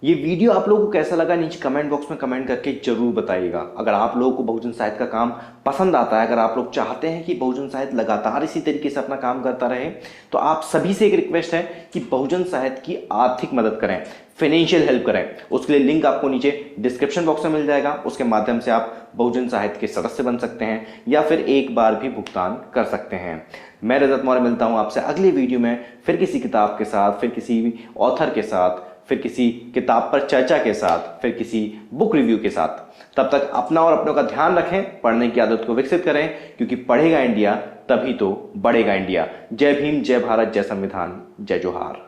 C: ये वीडियो आप लोगों को कैसा लगा नीचे कमेंट बॉक्स में कमेंट करके जरूर बताइएगा। अगर आप लोगों को बहुजन साहित्य का काम पसंद आता है, अगर आप लोग चाहते हैं कि बहुजन साहित्य लगातार इसी तरीके से अपना काम करता रहे, तो आप सभी से एक रिक्वेस्ट है कि बहुजन साहित्य की आर्थिक मदद करें, फाइनेंशियल हेल्प करें। उसके लिए लिंक आपको नीचे डिस्क्रिप्शन बॉक्स में मिल जाएगा, उसके माध्यम से आप बहुजन साहित्य के सदस्य बन सकते हैं या फिर एक बार भी भुगतान कर सकते हैं। मैं रजत मौर्य मिलता हूं आपसे अगले वीडियो में, फिर किसी किताब के साथ, फिर किसी ऑथर के साथ, फिर किसी किताब पर चर्चा के साथ, फिर किसी बुक रिव्यू के साथ। तब तक अपना और अपनों का ध्यान रखें, पढ़ने की आदत को विकसित करें, क्योंकि पढ़ेगा इंडिया तभी तो बढ़ेगा इंडिया। जय भीम, जय भारत, जय संविधान, जय जोहार।